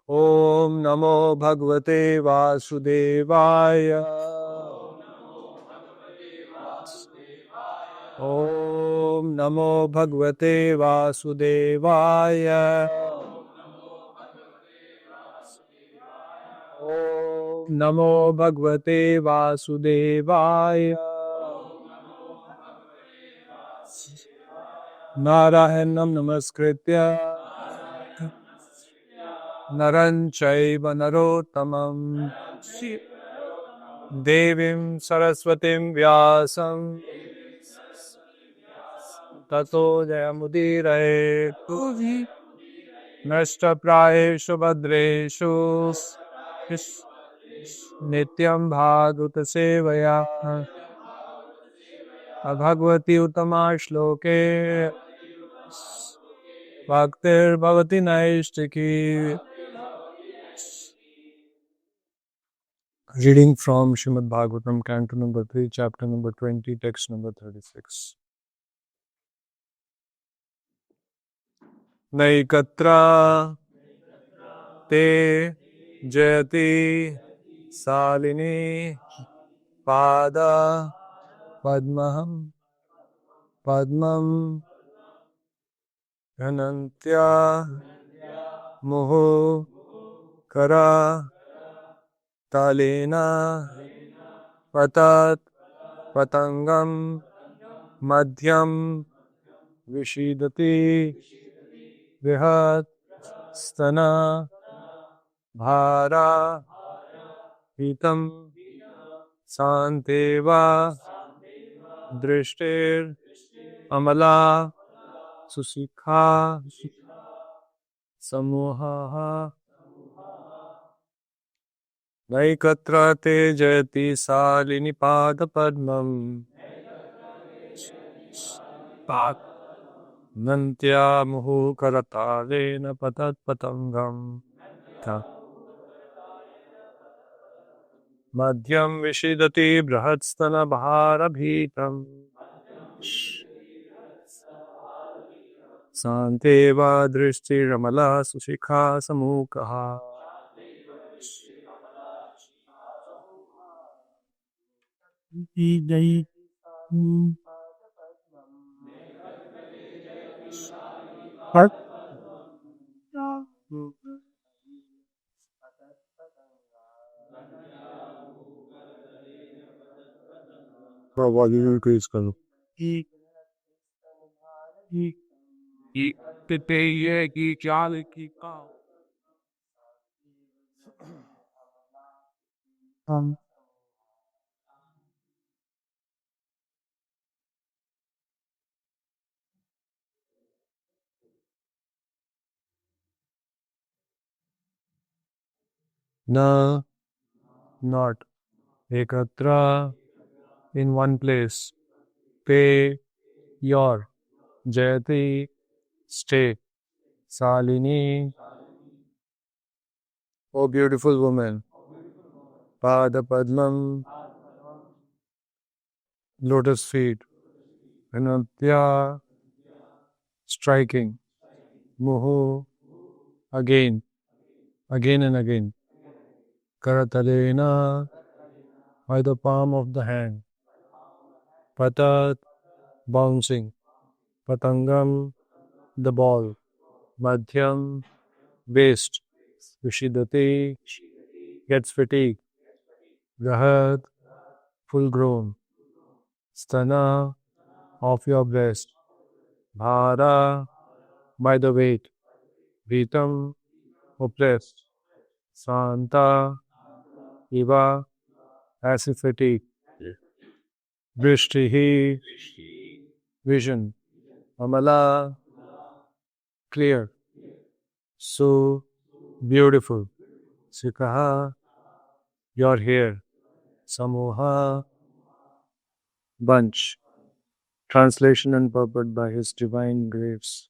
Om Namo Bhagavate Vasudevaya. Om Namo Bhagavate Vasudevaya. Om Namo Bhagavate Vasudevaya. Narayanam Namaskritya Naran Chaiva Narottamam Devim Saraswatim Vyasam Tato Jayamudiraye Nashta Prayeshu Bhadreshu Nityam Bhagavata Sevaya Bhagavati Uttama Shloke Bhaktir Bhavati Naishtiki. Reading from Srimad Bhagavatam, Canto number 3, chapter number 20, text number 36. Naikatra te jayati salini pada padmam Anantya muhu kara talena patat patangam madhyam vishidati vihat stana bhara hitam santeva drishtir amala susikha samuha naikatra te jayati salini pada padmam nantya muhu karatalena patat patangam madhyam vishidati brahatstana bharabhitam Santeva drishti ramala sushikha samukaha. Volume increase करो. Na, not. Ekatra, in one place. Te, your. Jayati, stay. Salini, O beautiful woman. Pada Padmam, lotus feet. Anantya, striking. Muhu, again and again. Karatalena, by the palm of the hand. Patat, bouncing. Patangam, the ball. Madhyam, waist. Vishidati, gets fatigued. Rahat, full grown. Stana, of your breast. Bhara, by the weight. Vitam, oppressed. Santa, Iva, as if fatigue. Drishtihi, vision. Amala, clear. So beautiful. Sikaha, your hair. Samoha, bunch. Translation and purport by His Divine Grace,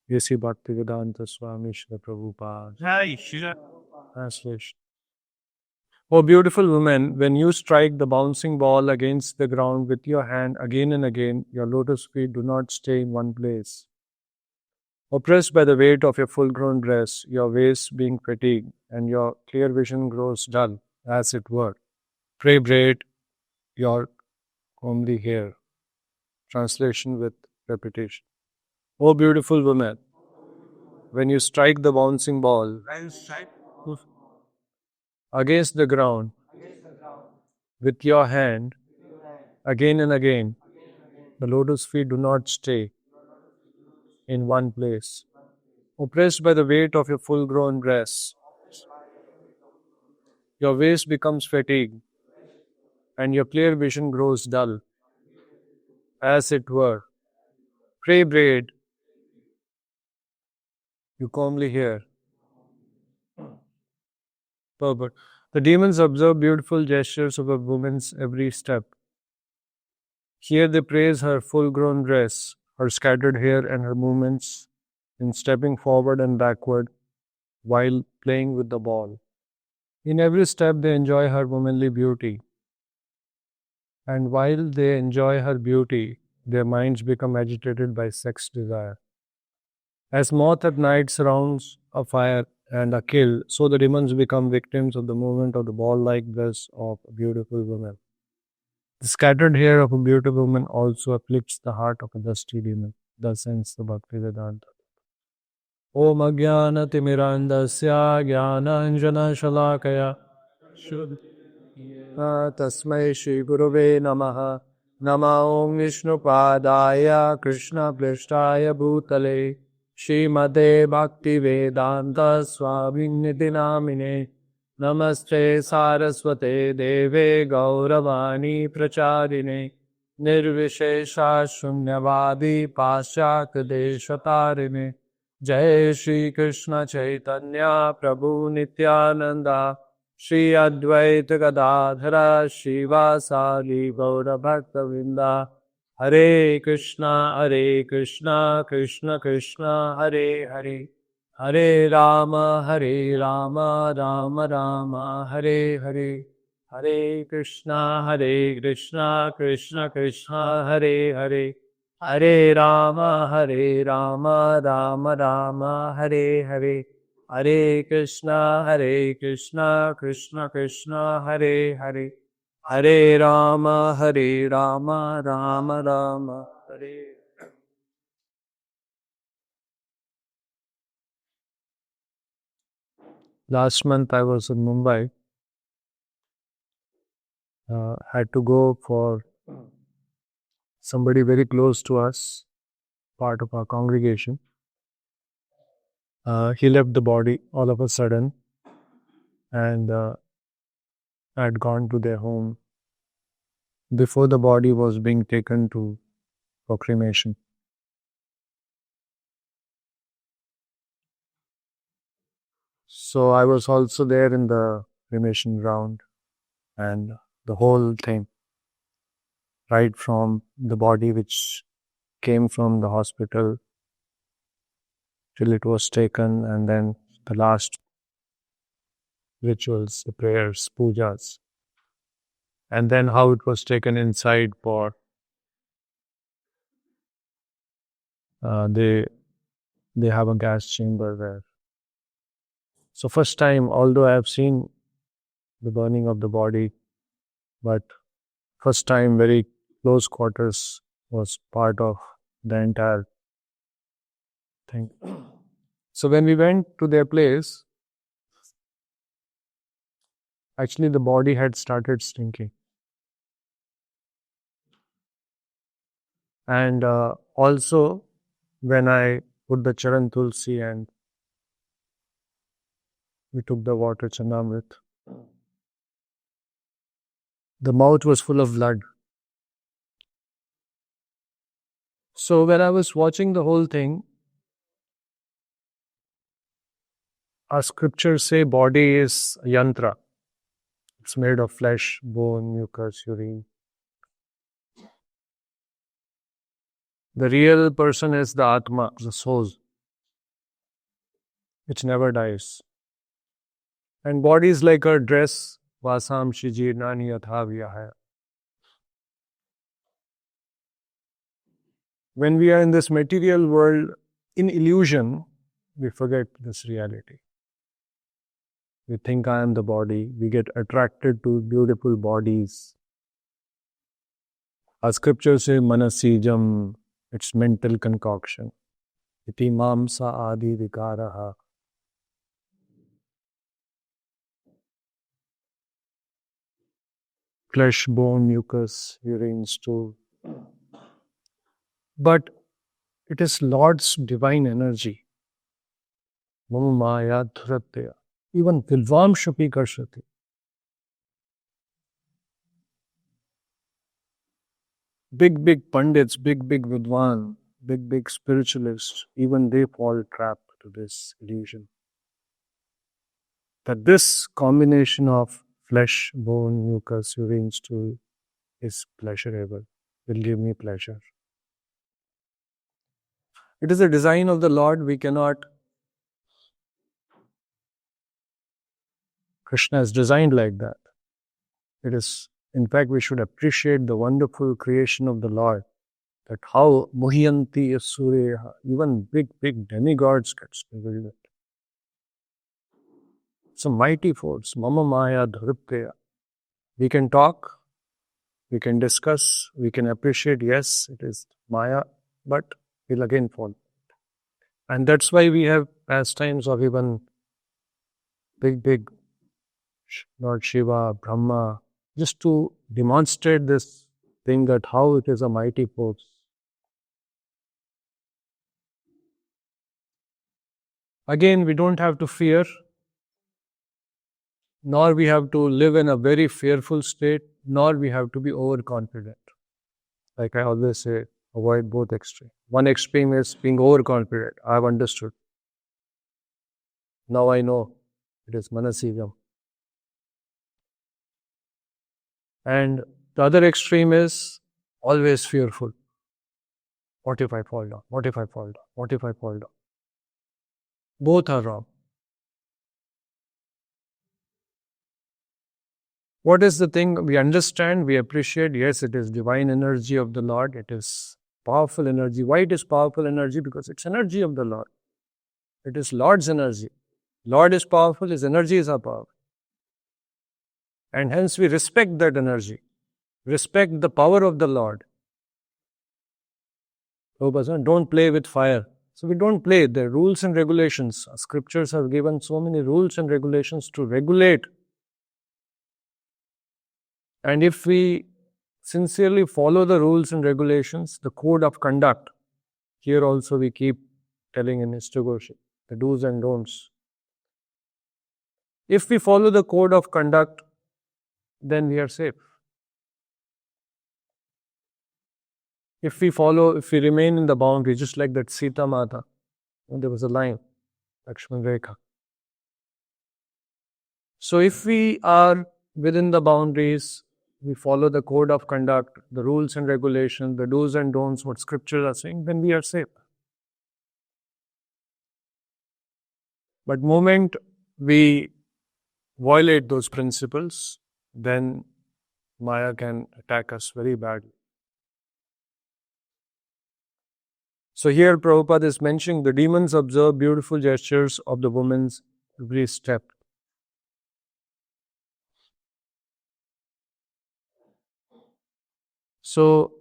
A.C. Bhaktivedanta Swami Srila Prabhupada. Translation. O beautiful woman, when you strike the bouncing ball against the ground with your hand again and again, your lotus feet do not stay in one place. Oppressed by the weight of your full-grown dress, your waist being fatigued, and your clear vision grows dull, as it were. Pray braid your comely hair. Translation with repetition. O beautiful woman, when you strike the bouncing ball against the ground with your hand again and again, the lotus feet do not stay in one place. Oppressed by the weight of your full grown dress, your waist becomes fatigued and your clear vision grows dull, as it were. Pray braid, you comely hair. Purport. The demons observe beautiful gestures of a woman's every step. Here they praise her full grown dress, her scattered hair, and her movements in stepping forward and backward while playing with the ball. In every step, they enjoy her womanly beauty. And while they enjoy her beauty, their minds become agitated by sex desire. As moth at night surrounds a fire and are killed, so the demons become victims of the movement of the ball-like dress of a beautiful woman. The scattered hair of a beautiful woman also afflicts the heart of a lusty demon. Thus ends the Bhaktivedanta. Om Ajnana Timirandasya Jnana Anjana Shalakaya Tasmai Shri Gurave Namaha Nama Om Vishnu Padaya Krishna Plishtaya Bhutale Shrimate Bhakti Vedanta Swami Niti Namine Namaste Saraswate Deve Gauravani Pracharine Nirvishesha Shunyavadi Pashak Deshatarine Jai Shri Krishna Chaitanya Prabhu Nityananda Shri Advaita Gadadhara Shivasari Gaura Bhakta Vrinda Hare Krishna Krishna Krishna Hare Hare Hare Rama Rama Rama Hare Hare Hare Krishna Krishna Krishna Hare Hare Hare Rama Rama Rama Hare Hare Hare Krishna Krishna Krishna Hare Hare Hare Rama Rama Rama Hare. Last month I was in Mumbai. Had to go for somebody very close to us, part of our congregation. He left the body all of a sudden and had gone to their home before the body was being taken for cremation. So I was also there in the cremation ground and the whole thing, right from the body which came from the hospital till it was taken, and then the last rituals, the prayers, pujas, and then how it was taken inside for they have a gas chamber there. So first time, although I have seen the burning of the body, but first time very close quarters was part of the entire thing. So when we went to their place, actually the body had started stinking. And also when I put the charan tulsi and we took the water chanamrit, the mouth was full of blood. So when I was watching the whole thing, our scriptures say body is a yantra. It's made of flesh, bone, mucus, urine. The real person is the Atma, the soul, which never dies. And body is like a dress, vasam shijirnani yathavya. When we are in this material world, in illusion, we forget this reality. We think I am the body. We get attracted to beautiful bodies. Our scriptures say manasijam, it's mental concoction. Iti mamsa adi vikaraha. Flesh, bone, mucus, urine, stool. But it is Lord's divine energy. Mama maya dhuratya. Even vilvam shapi karshati. Big pundits, big vidwan, big spiritualists, even they fall trap to this illusion. That this combination of flesh, bone, mucus, urine, stool is pleasurable, will give me pleasure. It is a design of the Lord. We cannot. Krishna is designed like that. It is, in fact, we should appreciate the wonderful creation of the Lord. That how muhyanti surya, even big demigods gets bewildered. It's a mighty force. Mama maya dhrupteya. We can talk, we can discuss, we can appreciate, yes, it is maya, but we'll again fall. And that's why we have pastimes of even big Lord Shiva, Brahma, just to demonstrate this thing that how it is a mighty force. Again, we don't have to fear, nor we have to live in a very fearful state, nor we have to be overconfident. Like I always say, avoid both extremes. One extreme is being overconfident. I have understood. Now I know it is manasijam. And the other extreme is always fearful. What if I fall down? What if I fall down? What if I fall down? Both are wrong. What is the thing we understand, we appreciate? Yes, it is divine energy of the Lord. It is powerful energy. Why it is powerful energy? Because it's energy of the Lord. It is Lord's energy. Lord is powerful, His energies are powerful. And hence we respect that energy. Respect the power of the Lord. Don't play with fire. So we don't play. There are rules and regulations. Scriptures have given so many rules and regulations to regulate. And if we sincerely follow the rules and regulations, the code of conduct, here also we keep telling in Histogoshi, the do's and don'ts. If we follow the code of conduct, then we are safe. If we remain in the boundary, just like that Sita Mata, there was a line, Lakshman Rekha. So if we are within the boundaries, we follow the code of conduct, the rules and regulations, the do's and don'ts, what scriptures are saying, then we are safe. But moment we violate those principles, then Maya can attack us very badly. So here Prabhupada is mentioning the demons observe beautiful gestures of the woman's every step. So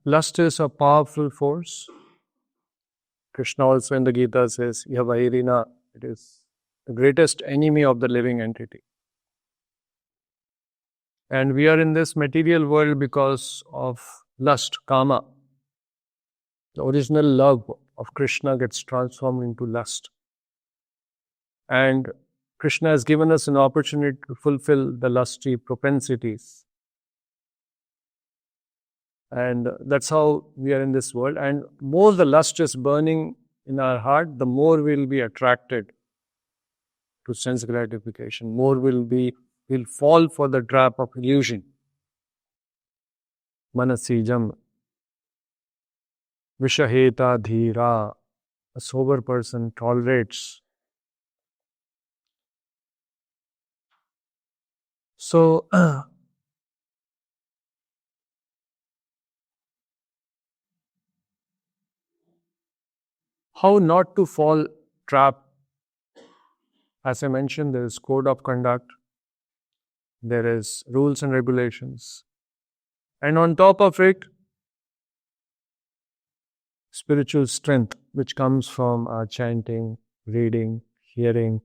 lust is a powerful force. Krishna also in the Gita says, Yavairina, it is the greatest enemy of the living entity. And we are in this material world because of lust, kama. The original love of Krishna gets transformed into lust. And Krishna has given us an opportunity to fulfill the lusty propensities. And that's how we are in this world. And more the lust is burning in our heart, the more we'll be attracted to sense gratification. More we'll fall for the trap of illusion. Manasijam. Vishaheta dhira. A sober person tolerates. So, How not to fall trap. As I mentioned, there is code of conduct, there is rules and regulations. And on top of it, spiritual strength, which comes from our chanting, reading, hearing,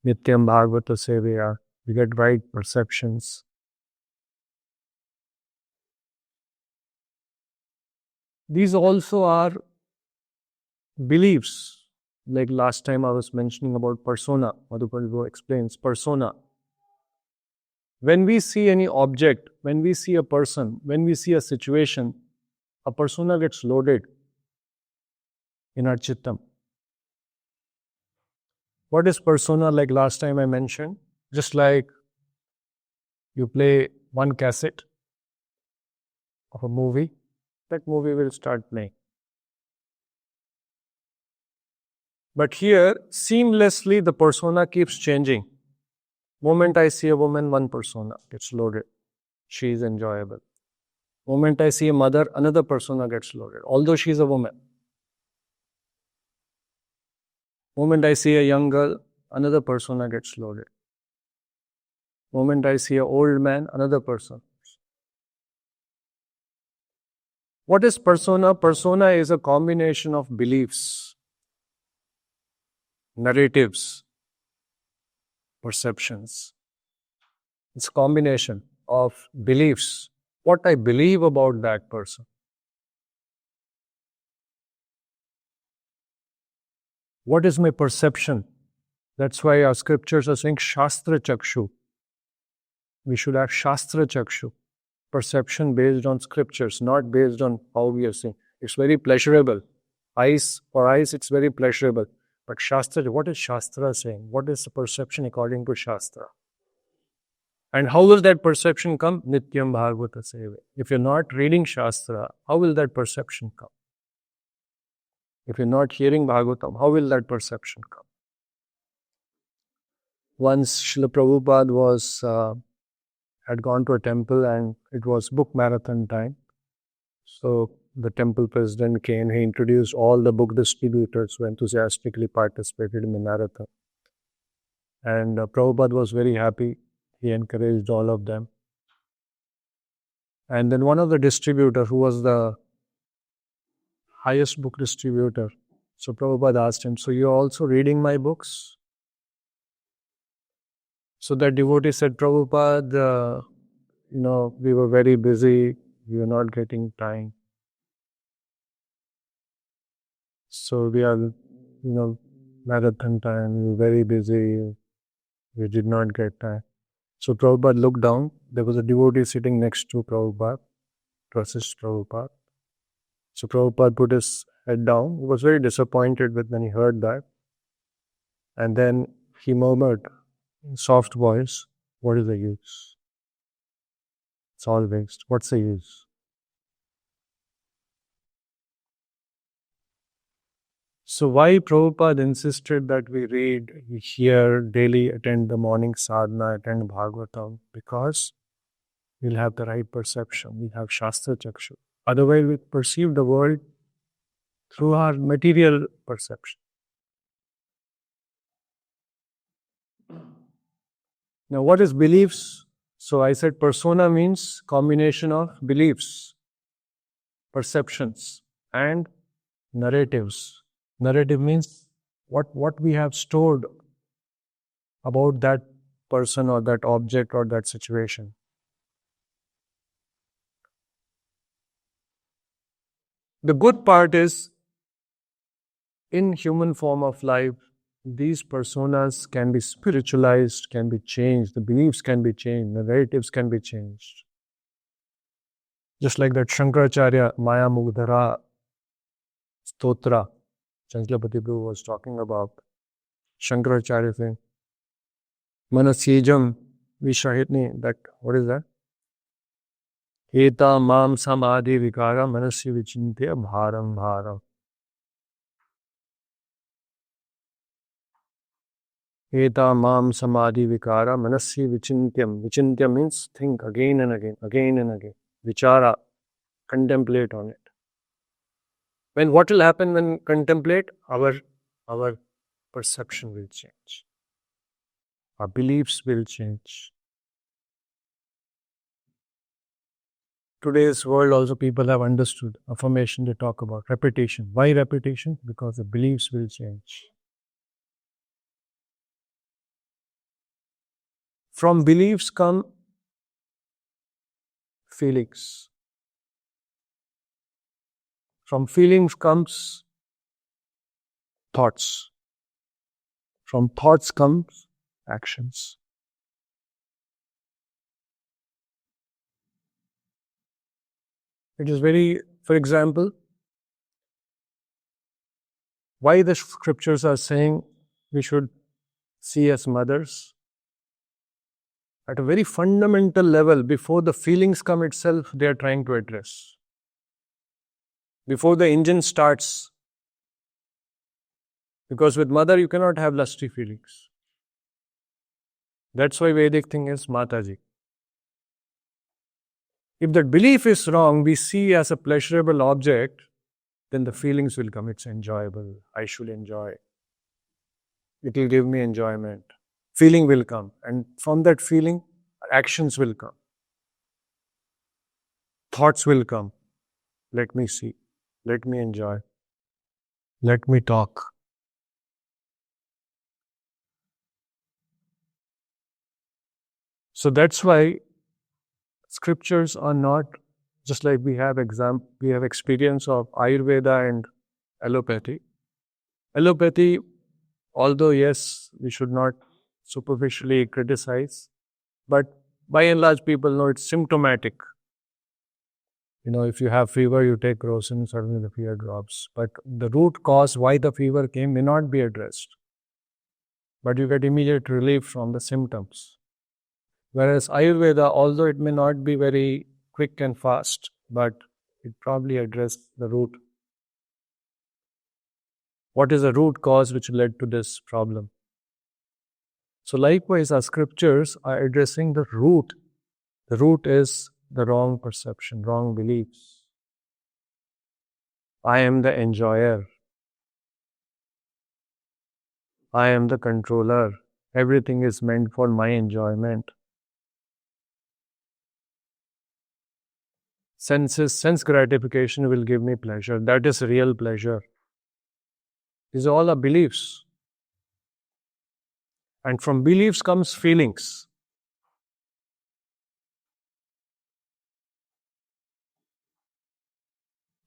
Nityam Bhagavata Sevaya. We get right perceptions. These also are beliefs. Like last time I was mentioning about persona. Madhupadra explains persona. When we see any object, when we see a person, when we see a situation, a persona gets loaded in our chittam. What is persona? Like last time I mentioned, just like you play one cassette of a movie, that movie will start playing. But here, seamlessly, the persona keeps changing. Moment I see a woman, one persona gets loaded. She is enjoyable. Moment I see a mother, another persona gets loaded, although she is a woman. Moment I see a young girl, another persona gets loaded. Moment I see an old man, another person. What is persona? Persona is a combination of beliefs, narratives, perceptions. It's a combination of beliefs. What I believe about that person. What is my perception? That's why our scriptures are saying Shastra Chakshu. We should have Shastra Chakshu. Perception based on scriptures, not based on how we are seeing. It's very pleasurable. For eyes, it's very pleasurable. But Shastra, what is Shastra saying? What is the perception according to Shastra? And how will that perception come? Nityam Bhagavata Sevaya. If you're not reading Shastra, how will that perception come? If you're not hearing Bhagavatam, how will that perception come? Once Srila Prabhupada had gone to a temple and it was book marathon time. So the temple president came, he introduced all the book distributors who enthusiastically participated in the marathon. And Prabhupada was very happy. He encouraged all of them. And then one of the distributors, who was the highest book distributor, so Prabhupada asked him, so you're also reading my books? So that devotee said, Prabhupada, we were very busy, we were not getting time. So we are, marathon time, we were very busy, we did not get time. So Prabhupada looked down, there was a devotee sitting next to Prabhupada, to assist Prabhupada. So Prabhupada put his head down, he was very disappointed when he heard that. And then he murmured in soft voice, what is the use? It's all waste. What's the use? So why Prabhupada insisted that we read, we hear, daily attend the morning sadhana, attend Bhagavatam? Because we'll have the right perception. We have Shastra Chakshu. Otherwise, we perceive the world through our material perception. Now, what is beliefs? So I said persona means combination of beliefs, perceptions, and narratives. Narrative means what we have stored about that person or that object or that situation. The good part is, in human form of life, these personas can be spiritualized, can be changed, the beliefs can be changed, the narratives can be changed. Just like that Shankaracharya Maya Mugdhara Stotra, Chanklapati Prabhu was talking about. Shankaracharya saying, Manasijam Vishahitni, that, what is that? Eta mam samadhi vikara manasya vichintya bharam bharam. Eta mam samadhi vikara manasya vichintyam. Vichintya means think again and again, again and again. Vichara, contemplate on it. What will happen when contemplate? Our perception will change. Our beliefs will change. Today's world also people have understood affirmation they talk about. Repetition. Why repetition? Because the beliefs will change. From beliefs come feelings. From feelings comes thoughts. From thoughts comes actions. It is very, for example, why the scriptures are saying we should see as mothers. At a very fundamental level, before the feelings come itself, they are trying to address. Before the engine starts, because with mother you cannot have lusty feelings. That's why Vedic thing is Mataji. If that belief is wrong, we see as a pleasurable object, then the feelings will come. It's enjoyable. I should enjoy. It will give me enjoyment. Feeling will come. And from that feeling, actions will come. Thoughts will come. Let me see. Let me enjoy. Let me talk. So that's why scriptures are not just like we have experience of Ayurveda and allopathy. Allopathy, although yes, we should not superficially criticize, but by and large people know it's symptomatic. If you have fever, you take crocin, suddenly the fever drops. But the root cause why the fever came may not be addressed. But you get immediate relief from the symptoms. Whereas Ayurveda, although it may not be very quick and fast, but it probably addressed the root. What is the root cause which led to this problem? So likewise, our scriptures are addressing the root. The root is the wrong perception, wrong beliefs. I am the enjoyer. I am the controller. Everything is meant for my enjoyment. Sense gratification will give me pleasure. That is real pleasure. These are all our beliefs. And from beliefs comes feelings.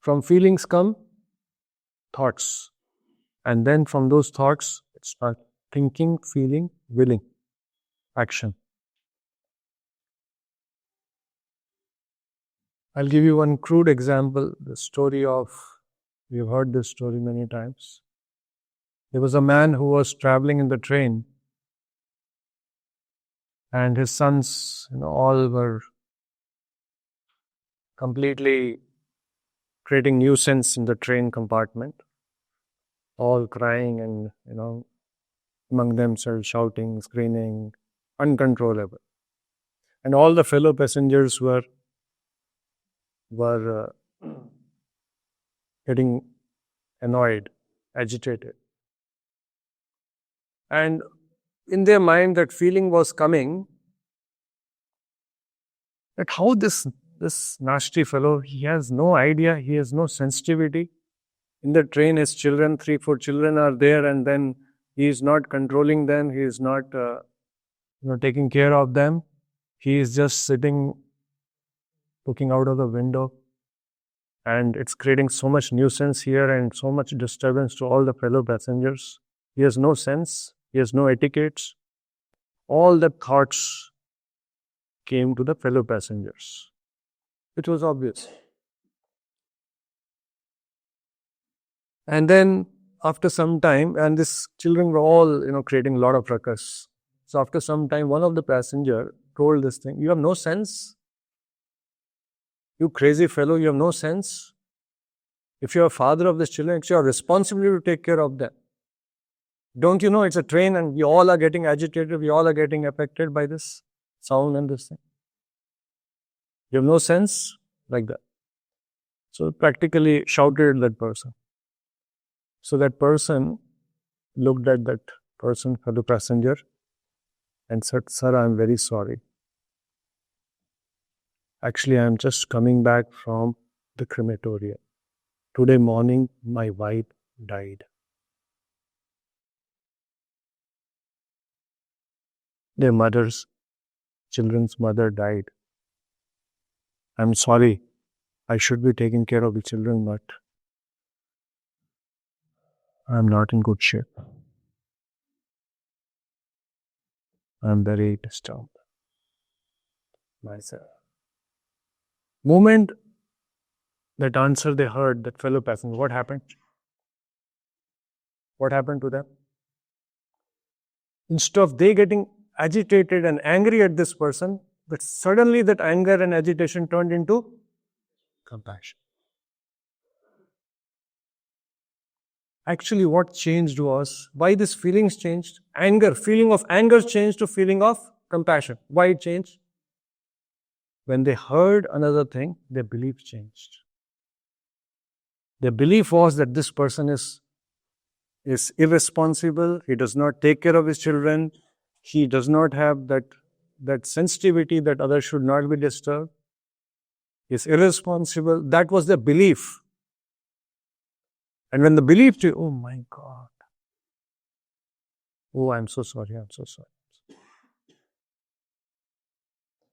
From feelings come thoughts. And then from those thoughts, it starts thinking, feeling, willing, action. I'll give you one crude example. The story of, we've heard this story many times. There was a man who was traveling in the train, and his sons, all were completely creating nuisance in the train compartment, all crying and, among themselves shouting, screaming, uncontrollable. And all the fellow passengers were getting annoyed, agitated. And in their mind, that feeling was coming that how this nasty fellow, he has no idea, he has no sensitivity. In the train, his children, 3-4 children are there, and then he is not controlling them, he is not taking care of them. He is just sitting, looking out of the window, and it's creating so much nuisance here and so much disturbance to all the fellow passengers. He has no sense, he has no etiquettes. All the thoughts came to the fellow passengers. It was obvious. And then after some time, and these children were all, creating a lot of ruckus. So after some time, one of the passenger told this thing, you have no sense? You crazy fellow, you have no sense? If you are father of these children, it's your responsibility to take care of them. Don't you know it's a train and we all are getting agitated, we all are getting affected by this sound and this thing. You have no sense? Like that. So practically shouted at that person. So that person looked at that person, fellow passenger, and said, "Sir, I'm very sorry. Actually, I'm just coming back from the crematorium. Today morning, my wife died. Their children's mother died. I'm sorry. I should be taking care of the children, but I'm not in good shape. I'm very disturbed myself." Moment that answer they heard, that fellow passenger, what happened? What happened to them? Instead of they getting agitated and angry at this person, but suddenly that anger and agitation turned into compassion. Actually, what changed was, why these feelings changed? Feeling of anger changed to feeling of compassion. Why it changed? When they heard another thing, their belief changed. Their belief was that this person is irresponsible, he does not take care of his children, he does not have that sensitivity that others should not be disturbed, he is irresponsible. That was their belief. And when the belief to, oh my God, oh, I'm so sorry, I'm so sorry.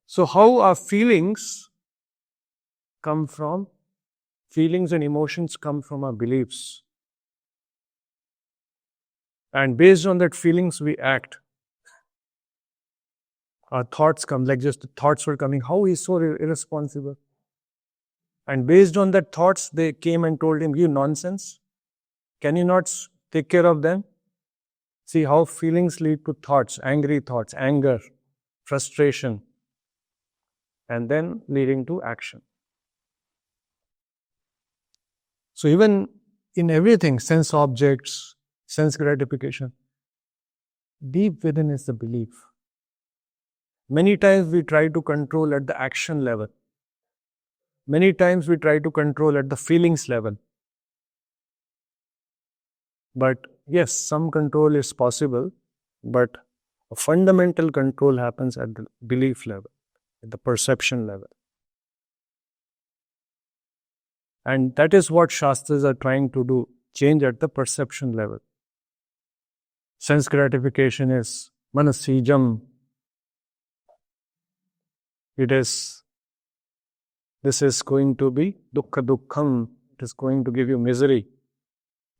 So how our feelings and emotions come from our beliefs. And based on that feelings, we act. Our thoughts come, like just the thoughts were coming, how he's so irresponsible. And based on that thoughts, they came and told him, you nonsense. Can you not take care of them? See how feelings lead to thoughts, angry thoughts, anger, frustration, and then leading to action. So even in everything, sense objects, sense gratification, deep within is the belief. Many times we try to control at the action level. Many times we try to control at the feelings level. But yes, some control is possible, but a fundamental control happens at the belief level, at the perception level. And that is what Shastras are trying to do, change at the perception level. Sense gratification is manasijam. This is going to be dukkha dukkham. It is going to give you misery.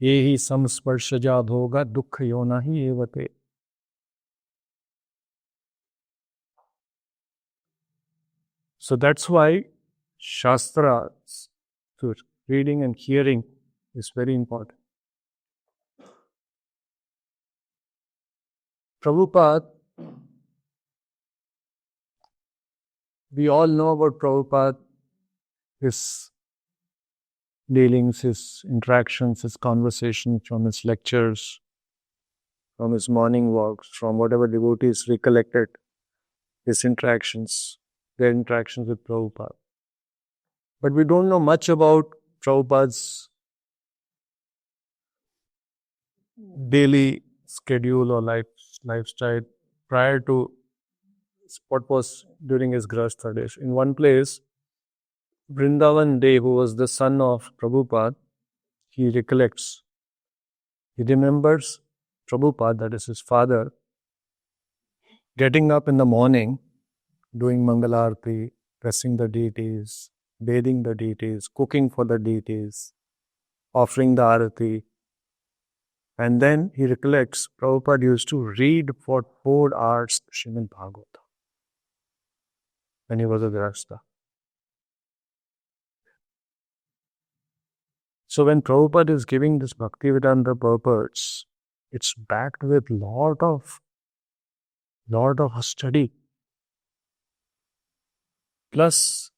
Yehi samsparshaja bhoga dukkha yonahi evate. So that's why Shastras, so reading and hearing, is very important. Prabhupada, we all know about Prabhupada, his dealings, his interactions, his conversations from his lectures, from his morning walks, from whatever devotees recollected, his interactions, their interactions with Prabhupada. But we don't know much about Prabhupada's daily schedule or lifestyle prior to what was during his Grahastha days. In one place, Vrindavan Dev, who was the son of Prabhupada, he recollects, he remembers Prabhupada, that is his father, getting up in the morning, doing Mangalarti, blessing the deities, bathing the deities, cooking for the deities, offering the arati. And then he recollects Prabhupada used to read for 4 hours Srimad Bhagavatam when he was a Grahastha. So when Prabhupada is giving this Bhaktivedanta purports, it's backed with lot of study. Plus,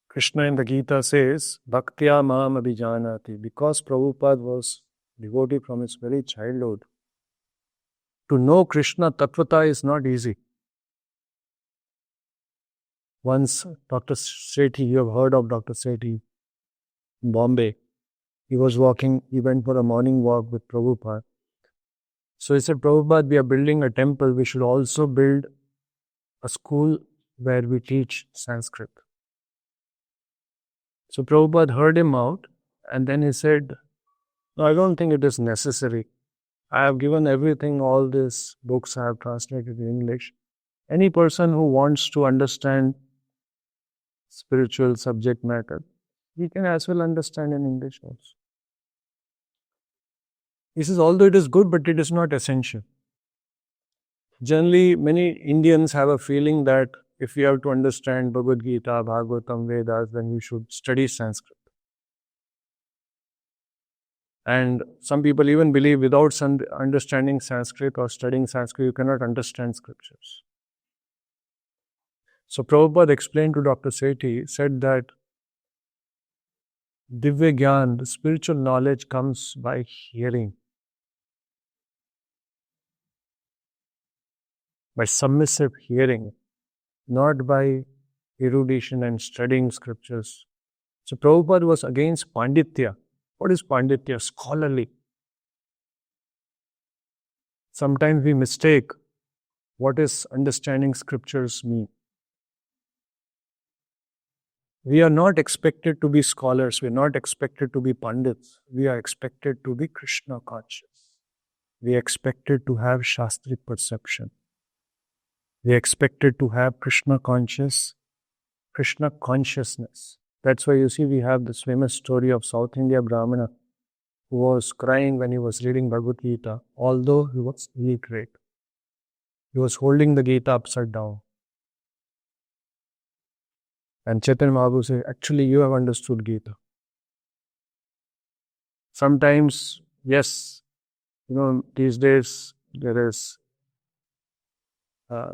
Krishna in the Gita says, Bhaktya Mam Abhijanati. Because Prabhupada was devotee from his very childhood, to know Krishna Tattvata is not easy. Once Dr. Sethi, you have heard of Dr. Sethi in Bombay, He went for a morning walk with Prabhupada. So he said, Prabhupada, we are building a temple. We should also build a school where we teach Sanskrit. So Prabhupada heard him out and then he said, no, I don't think it is necessary. I have given everything, all these books I have translated in English. Any person who wants to understand spiritual subject matter, he can as well understand in English also. He says, although it is good, but it is not essential. Generally, many Indians have a feeling that if you have to understand Bhagavad Gita, Bhagavatam, Vedas, then you should study Sanskrit. And some people even believe without understanding Sanskrit or studying Sanskrit, you cannot understand scriptures. So Prabhupada explained to Dr. Sethi, said that Divya Gyan, the spiritual knowledge, comes by hearing, by submissive hearing, not by erudition and studying scriptures. So Prabhupada was against Panditya. What is Panditya? Scholarly. Sometimes we mistake what is understanding scriptures mean. We are not expected to be scholars. We are not expected to be pandits. We are expected to be Krishna conscious. We are expected to have Shastric perception. We are expected to have Krishna consciousness. That's why you see we have this famous story of South India Brahmana who was crying when he was reading Bhagavad Gita, although he was illiterate. He was holding the Gita upside down. And Chaitanya Mahaprabhu said, actually you have understood Gita. Sometimes, yes, these days there is,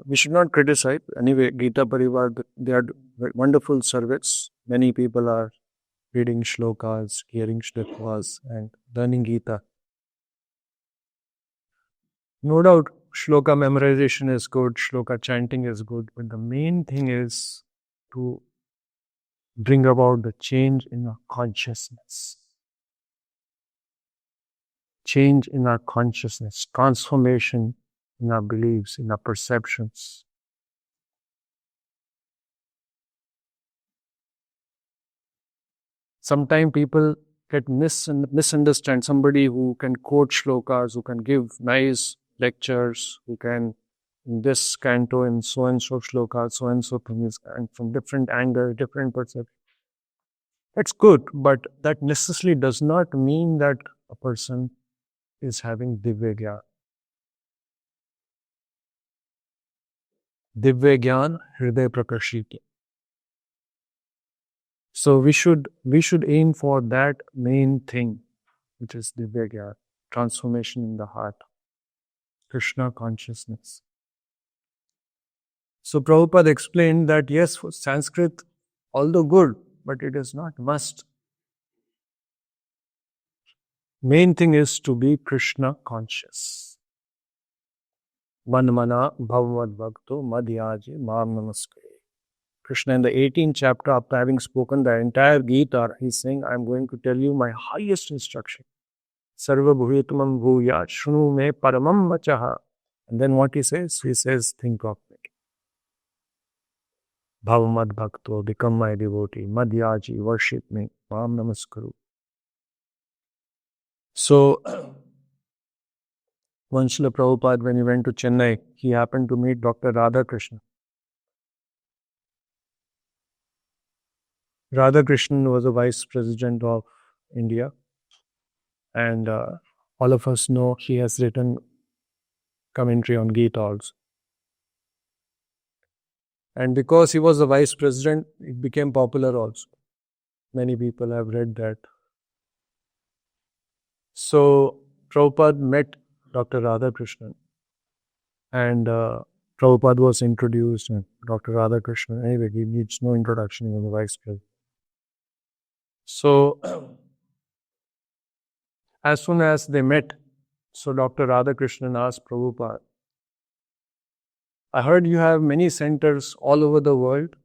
we should not criticize. Anyway, Gita Parivar, they are wonderful service. Many people are reading shlokas, hearing shlokas and learning Gita. No doubt, shloka memorization is good, shloka chanting is good, but the main thing is to bring about the change in our consciousness. Change in our consciousness, transformation in our beliefs, in our perceptions. Sometimes people get misunderstand somebody who can quote shlokas, who can give nice lectures, who can in this canto in so and so shloka, so and so things, and from different angle, different perception. That's good, but that necessarily does not mean that a person is having Divya Gyan. Divya Gyan, Hriday Prakashiti. So we should aim for that main thing, which is Divya Gyan, transformation in the heart, Krishna consciousness. So Prabhupada explained that yes, for Sanskrit, although good, but it is not must. Main thing is to be Krishna conscious. Manmana bhavavad bhakto madhyaji mam namaskare. Krishna in the 18th chapter, after having spoken the entire Gita, he's saying, I'm going to tell you my highest instruction. Sarva bhuyatamam bhuya shunu me paramam vachaha. And then what he says? He says, think of me. Bhavamad bhakto, become my devotee. Madhyaji, worship me. Mam namaskaru. So, once Srila Prabhupada, when he went to Chennai, he happened to meet Dr. Radhakrishnan. Radhakrishnan was a vice president of India, and all of us know he has written commentary on Gita also. And because he was the vice president, it became popular also. Many people have read that. So, Prabhupada met Dr. Radhakrishnan, and Prabhupada was introduced, and Dr. Radhakrishnan, anyway, he needs no introduction, he was the vice president. So, as soon as they met, so Dr. Radhakrishnan asked Prabhupada, I heard you have many centers all over the world.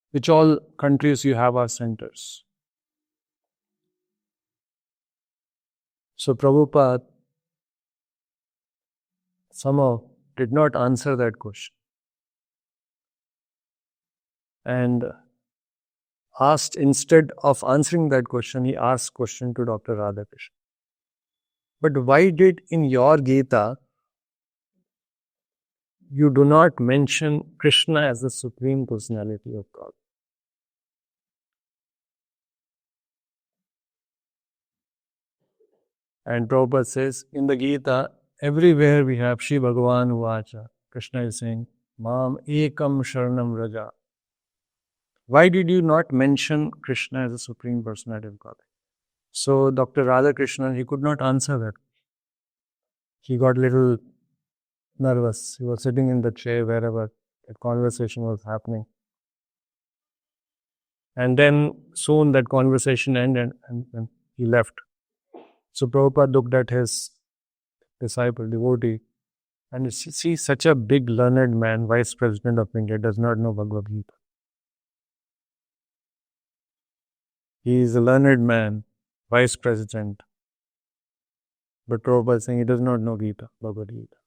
Which all countries you have our centers? So Prabhupada somehow did not answer that question and asked, instead of answering that question, he asked question to Dr. Radhakrishnan. But why did in your Gita you do not mention Krishna as the Supreme Personality of God? And Prabhupada says, in the Gita, everywhere we have Shri Bhagavan Uvacha. Krishna is saying, Mam Ekam Sharanam Raja. Why did you not mention Krishna as the Supreme Personality of God? So Dr. Radhakrishnan, he could not answer that. He got little nervous. He was sitting in the chair wherever the conversation was happening. And then soon that conversation ended and he left. So Prabhupada looked at his disciple, devotee, and see, such a big learned man, Vice President of India, does not know Bhagavad Gita. He is a learned man, Vice President. But Prabhupada is saying he does not know Gita, Bhagavad Gita.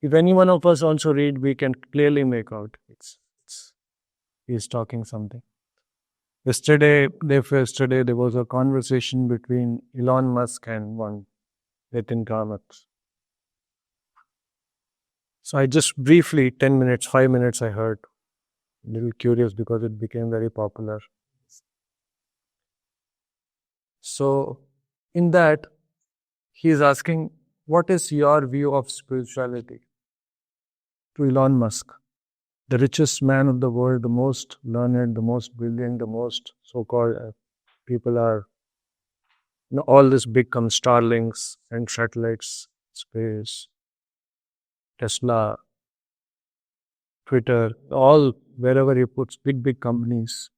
If any one of us also read, we can clearly make out he is talking something. Yesterday, there was a conversation between Elon Musk and one Nitin Kamath. So I just briefly, 10 minutes, 5 minutes I heard. A little curious because it became very popular. So in that, he is asking, what is your view of spirituality? To Elon Musk, the richest man of the world, the most learned, the most brilliant, the most so-called people are, all this big comes Starlinks and satellites, space, Tesla, Twitter, all wherever he puts big companies.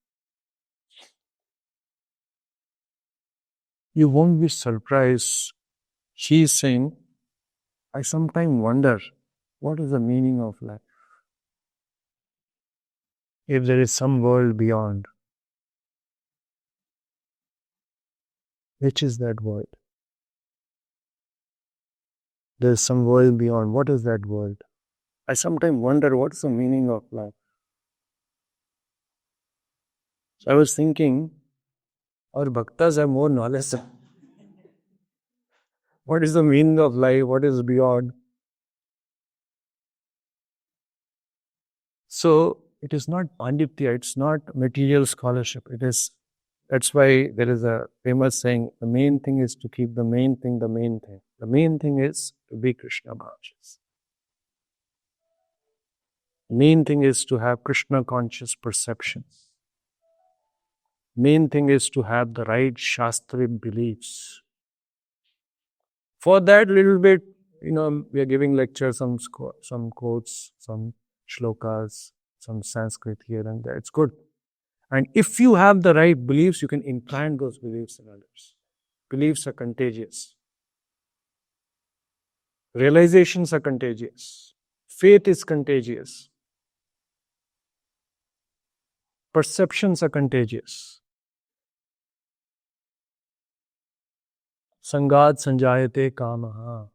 You won't be surprised. She is saying, I sometimes wonder, what is the meaning of life? If there is some world beyond, which is that world? There is some world beyond. What is that world? I sometimes wonder, what is the meaning of life? So I was thinking, our bhaktas have more knowledge. What is the meaning of life? What is beyond? So it is not Panditya, it's not material scholarship. That's why there is a famous saying, the main thing is to keep the main thing the main thing. The main thing is to be Krishna conscious. The main thing is to have Krishna conscious perception. Main thing is to have the right Shastric beliefs. For that little bit, we are giving lectures, some quotes, some shlokas, some Sanskrit here and there. It's good. And if you have the right beliefs, you can implant those beliefs in others. Beliefs are contagious. Realizations are contagious. Faith is contagious. Perceptions are contagious. Sangad sanjayate kamaha.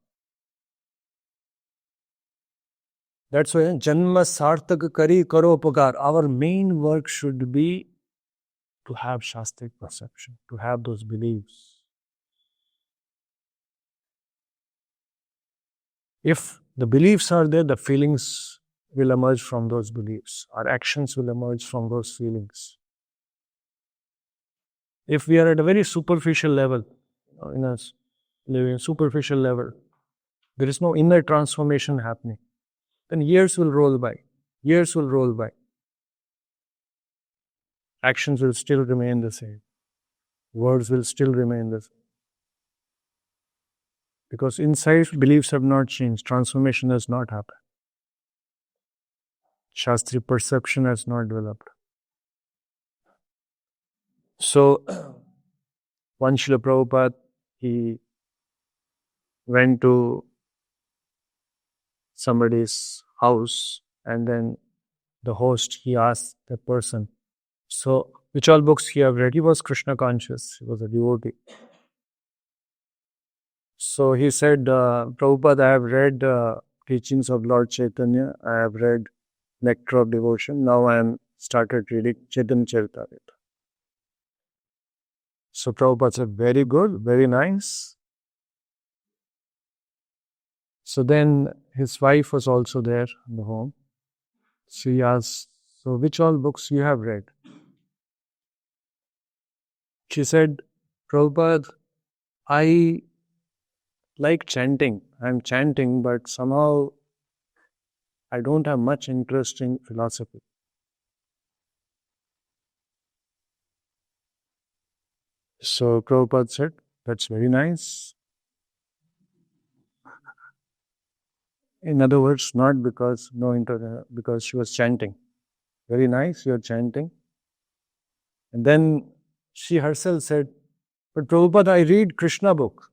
That's why Janma sartak kari karo upakar. Our main work should be to have Shastric perception, to have those beliefs. If the beliefs are there, the feelings will emerge from those beliefs. Our actions will emerge from those feelings. If we are at a very superficial level, in a living superficial level, there is no inner transformation happening, then years will roll by. Years will roll by. Actions will still remain the same. Words will still remain the same. Because inside, beliefs have not changed. Transformation has not happened. Shastri perception has not developed. So, one Srila Prabhupada, he went to somebody's house and then the host, he asked the person, so which all books he have read? He was Krishna conscious. He was a devotee. So he said, Prabhupada, I have read teachings of Lord Chaitanya. I have read Nectar of Devotion. Now I am started reading Chaitanya Charitamrita. So Prabhupada said, very good, very nice. So then his wife was also there in the home. She asked, so which all books you have read? She said, Prabhupada, I like chanting. I'm chanting, but somehow I don't have much interest in philosophy. So Prabhupada said, that's very nice. In other words, not because because she was chanting. Very nice, you're chanting. And then she herself said, but Prabhupada, I read Krishna book.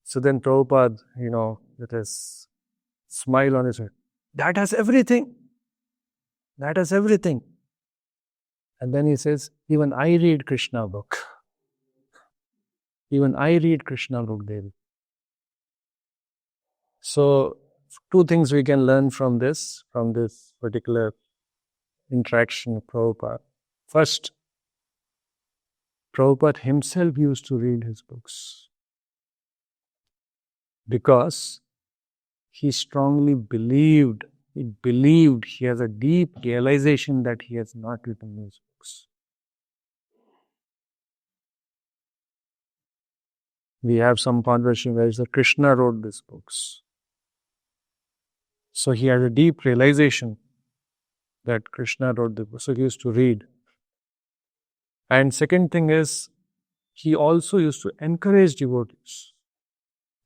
So then Prabhupada, with his smile on his face, that has everything. That has everything. And then he says, even I read Krishna book. Even I read Krishna book daily. So, two things we can learn from this particular interaction with Prabhupada. First, Prabhupada himself used to read his books because he strongly believed, he has a deep realization that he has not written his books. We have some conversation where Krishna wrote these books. So he had a deep realization that Krishna wrote the book. So he used to read. And second thing is, he also used to encourage devotees.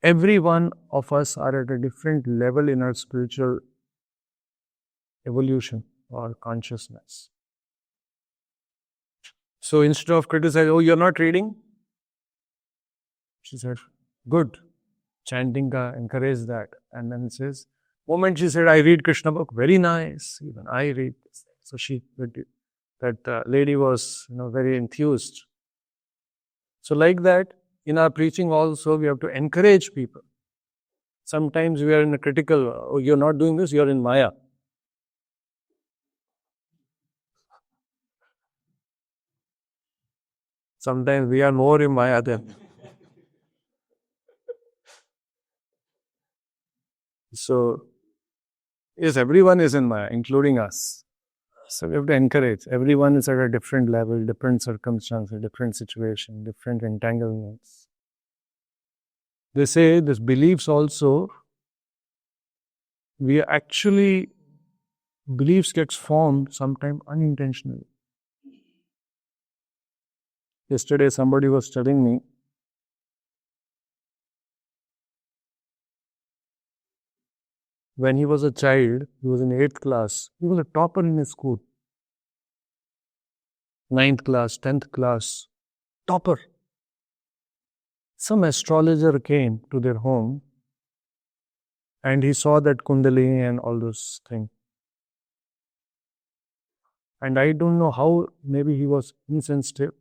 Every one of us are at a different level in our spiritual evolution or consciousness. So instead of criticizing, oh, you're not reading? She said, good. Chanting ka encourage that. And then it says, moment she said, I read Krishna book, very nice. Even I read this. So that lady was, very enthused. So like that, in our preaching also, we have to encourage people. Sometimes we are in a critical, oh, you're not doing this, you're in Maya. Sometimes we are more in Maya than. So, yes, everyone is in Maya, including us. So we have to encourage. Everyone is at a different level, different circumstances, different situation, different entanglements. They say this beliefs also, beliefs gets formed sometimes unintentionally. Yesterday somebody was telling me, when he was a child, he was in 8th class, he was a topper in his school. 9th class, 10th class, topper. Some astrologer came to their home and he saw that Kundalini and all those things. And I don't know how, maybe he was insensitive.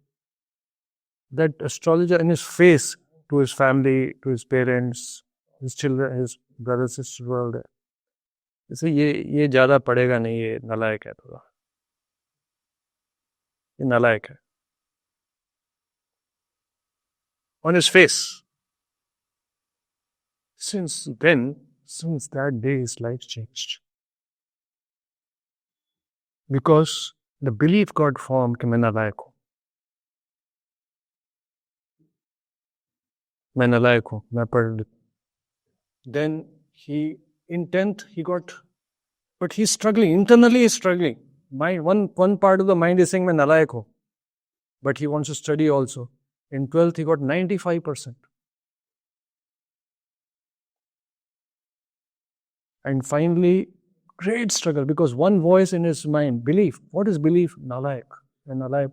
That astrologer in his face, to his family, to his parents, his children, his brothers, sisters were all there. He said, ये ज़्यादा पढ़ेगा नहीं, ये नालायक है थोड़ा. ये नालायक है. On his face. Since that day, his life changed. Because the belief got formed कि मैं नालायक हूँ. मैं नालायक हूँ, मैं पढ़. Then in 10th, he got, but he's struggling, internally he's struggling. One part of the mind is saying, मैं नालायक हूँ. But he wants to study also. In 12th, he got 95%. And finally, great struggle, because one voice in his mind, belief. What is belief? Nalayak. And nalayak.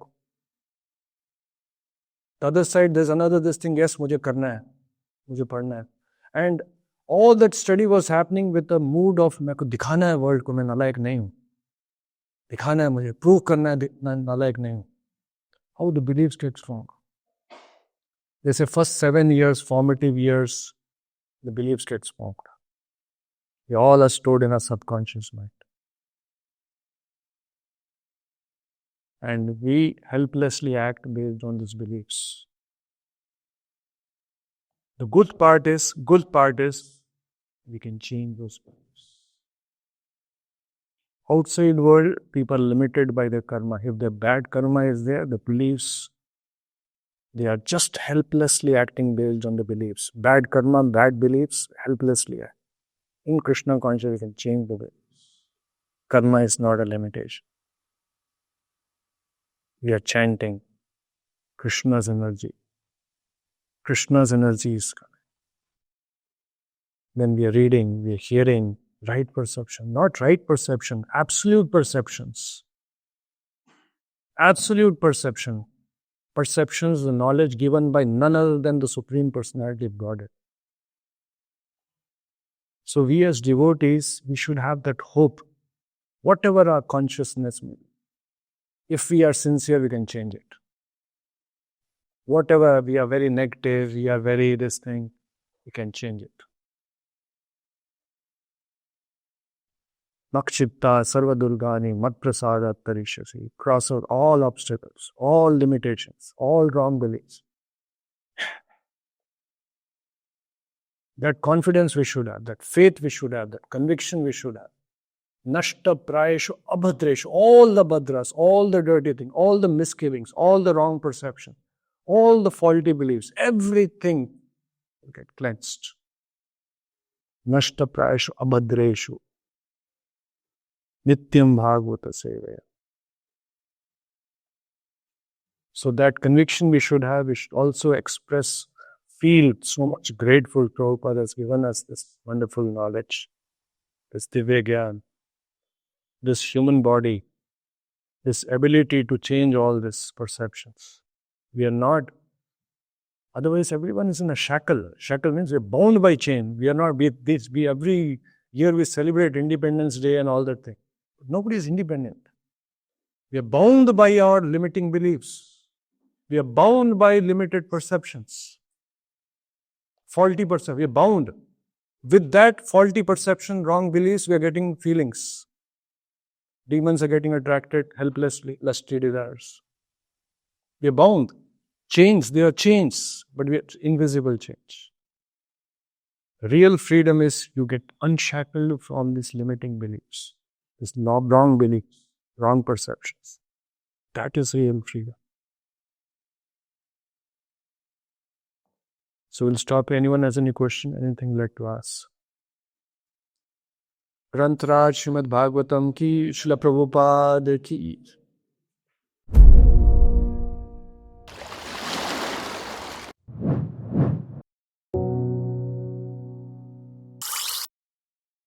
The other side, there's another this thing, yes, mujhe karna hai. Mujhe padhna hai. And all that study was happening with the mood of, मेरे को दिखाना है world को मैं नालायक नहीं हूँ. दिखाना है मुझे, prove करना है नालायक नहीं हूँ. How the beliefs get strong. They say first 7 years, formative years, the beliefs get formed. They all are stored in our subconscious mind. And we helplessly act based on these beliefs. The good part is we can change those beliefs. Outside world, people are limited by their karma. If their bad karma is there, the beliefs, they are just helplessly acting based on the beliefs. Bad karma, bad beliefs, helplessly act. In Krishna consciousness, we can change the beliefs. Karma is not a limitation. We are chanting Krishna's energy. Krishna's energy is coming. When we are reading, we are hearing right perception, not right perception, absolute perceptions. Absolute perception. Perceptions, the knowledge given by none other than the Supreme Personality of Godhead. So we as devotees, we should have that hope, whatever our consciousness may be. If we are sincere, we can change it. Whatever, we are very negative, we are very this thing, we can change it. Nakshipta sarva durgani mat prasada tarishasi. Cross out all obstacles, all limitations, all wrong beliefs. That confidence we should have, that faith we should have, that conviction we should have. Nashta prayeshu abhadreshu, all the badras, all the dirty things, all the misgivings, all the wrong perception, all the faulty beliefs, everything will get cleansed. Nashta prayeshu abhadreshu. Nityam bhagavata sevaya. So that conviction we should have, we should also express, feel so much grateful Prabhupada has given us this wonderful knowledge, this Divya Gyan, this human body, this ability to change all these perceptions. We are not, otherwise everyone is in a shackle. Shackle means we are bound by chain. We are not, we every year we celebrate Independence Day and all that thing. Nobody is independent. We are bound by our limiting beliefs. We are bound by limited perceptions. Faulty perception. We are bound. With that faulty perception, wrong beliefs, we are getting feelings. Demons are getting attracted helplessly, lusty desires. We are bound. Chains, they are chains, but we are invisible change. Real freedom is you get unshackled from these limiting beliefs. This wrong beliefs, wrong perceptions. That is real freedom. So we'll stop. Anyone has any question, anything you'd like to ask? Granth Raj Srimad Bhagavatam ki, Srila Prabhupada ki.